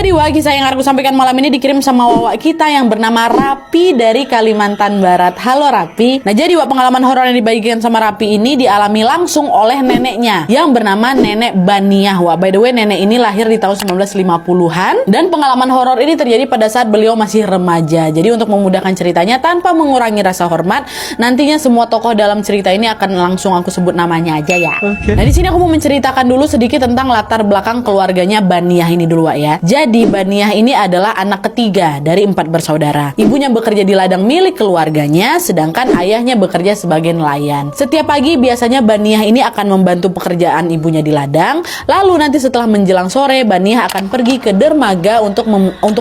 Jadi kisah yang aku sampaikan malam ini dikirim sama Wawa kita yang bernama Rapi dari Kalimantan Barat. Halo Rapi. Nah jadi pengalaman horor yang dibagikan sama Rapi ini dialami langsung oleh neneknya yang bernama Nenek Baniah. By the way, nenek ini lahir di tahun 1950-an dan pengalaman horor ini terjadi pada saat beliau masih remaja. Jadi untuk memudahkan ceritanya tanpa mengurangi rasa hormat, nantinya semua tokoh dalam cerita ini akan langsung aku sebut namanya aja ya. Nah di sini aku mau menceritakan dulu sedikit tentang latar belakang keluarganya Baniah ini dulu ya. Jadi Baniah ini adalah anak ketiga dari 4 bersaudara. Ibunya bekerja di ladang milik keluarganya, sedangkan ayahnya bekerja sebagai nelayan. Setiap pagi biasanya Baniah ini akan membantu pekerjaan ibunya di ladang. Lalu nanti setelah menjelang sore, Baniah akan pergi ke dermaga untuk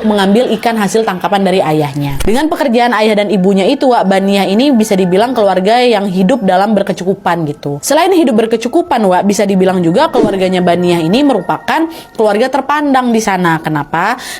mengambil ikan hasil tangkapan dari ayahnya. Dengan pekerjaan ayah dan ibunya itu, Baniah ini bisa dibilang keluarga yang hidup dalam berkecukupan gitu. Selain hidup berkecukupan, bisa dibilang juga keluarganya Baniah ini merupakan keluarga terpandang di sana. Kenapa?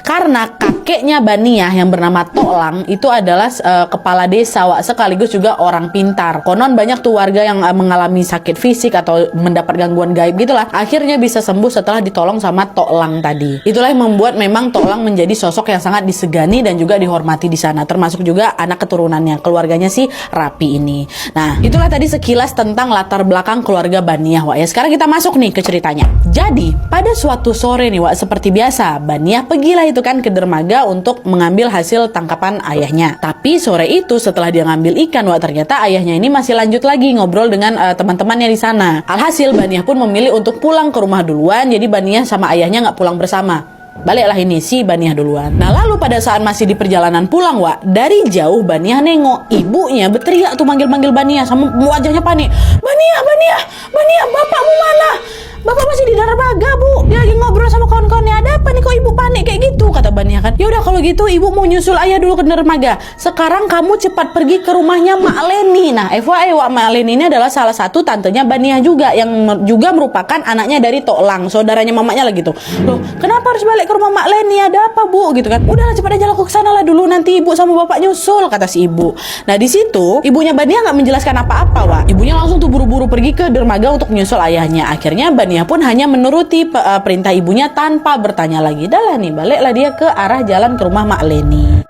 Karena kakeknya Baniah yang bernama Toklang itu adalah kepala desa sekaligus juga orang pintar. Konon banyak tuh warga yang mengalami sakit fisik atau mendapat gangguan gaib gitulah. Akhirnya bisa sembuh setelah ditolong sama Toklang tadi. Itulah yang membuat memang Toklang menjadi sosok yang sangat disegani dan juga dihormati di sana. Termasuk juga anak keturunannya, keluarganya si Rapi ini. Nah, itulah tadi sekilas tentang latar belakang keluarga Baniah ya. Sekarang kita masuk nih ke ceritanya. Jadi, pada suatu sore nih seperti biasa, Baniah pergilah itu kan ke dermaga untuk mengambil hasil tangkapan ayahnya. Tapi sore itu setelah dia ngambil ikan, ternyata ayahnya ini masih lanjut lagi ngobrol dengan teman-temannya di sana. Alhasil Baniah pun memilih untuk pulang ke rumah duluan. Jadi Baniah sama ayahnya nggak pulang bersama. Baliklah ini si Baniah duluan. Nah lalu pada saat masih di perjalanan pulang dari jauh Baniah nengok ibunya berteriak tuh manggil-manggil Baniah sama wajahnya panik. Baniah, bapakmu mana? Bapak masih di dermaga, Bu. Dia lagi ngobrol sama kawan-kawannya. Ada apa nih kok ibu panik kayak gitu? Kata Baniah kan. Ya udah kalau gitu ibu mau nyusul ayah dulu ke dermaga. Sekarang kamu cepat pergi ke rumahnya Mak Leni. Nah, FYI Mak Leni ini adalah salah satu tantenya Baniah juga yang juga merupakan anaknya dari Toklang, saudaranya mamanya lah gitu. Loh, kenapa harus balik ke rumah Mak Leni? Ada apa, Bu? Gitu kan. Udahlah cepat aja aku ke sana lah dulu, nanti ibu sama bapak nyusul, kata si ibu. Nah, di situ ibunya Baniah nggak menjelaskan apa-apa, Ibunya langsung tuh buru-buru pergi ke dermaga untuk nyusul ayahnya. Akhirnya Baniah pun hanya menuruti perintah ibunya tanpa bertanya lagi. Dah lah nih, baliklah dia ke arah jalan ke rumah Mak Leni.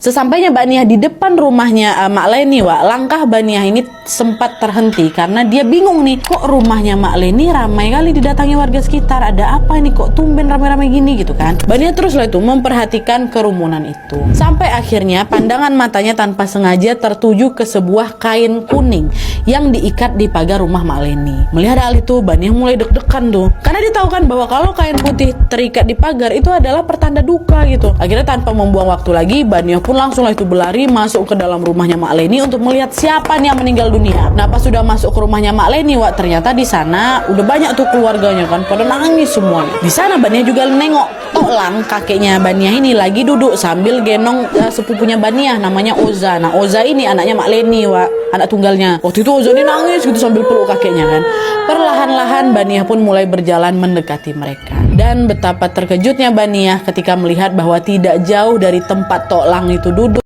Sesampainya Baniah di depan rumahnya Mak Leni, langkah Baniah ini sempat terhenti karena dia bingung nih, kok rumahnya Mak Leni ramai kali didatangi warga sekitar, ada apa ini kok tumben ramai-ramai gini gitu kan. Baniah teruslah itu memperhatikan kerumunan itu. Sampai akhirnya pandangan matanya tanpa sengaja tertuju ke sebuah kain kuning yang diikat di pagar rumah Mak Leni. Melihat hal itu, Baniah mulai deg-degan tuh. Karena dia tahu kan bahwa kalau kain putih terikat di pagar itu adalah pertanda duka gitu. Akhirnya tanpa membuang waktu lagi, Baniah pun langsunglah itu berlari masuk ke dalam rumahnya Mak Leni untuk melihat siapa nih yang meninggal dunia. Nah pas sudah masuk ke rumahnya Mak Leni, ternyata di sana udah banyak tuh keluarganya kan, pada nangis semua. Di sana Baniah juga nengok Toklang, kakeknya Baniah ini lagi duduk sambil gendong sepupunya Baniah namanya Oza. Nah Oza ini anaknya Mak Leni, anak tunggalnya. Waktu itu Oza ini nangis gitu sambil peluk kakeknya kan. Perlahan-lahan Baniah pun mulai berjalan mendekati mereka. Dan betapa terkejutnya Baniah ketika melihat bahwa tidak jauh dari tempat Toklang itu duduk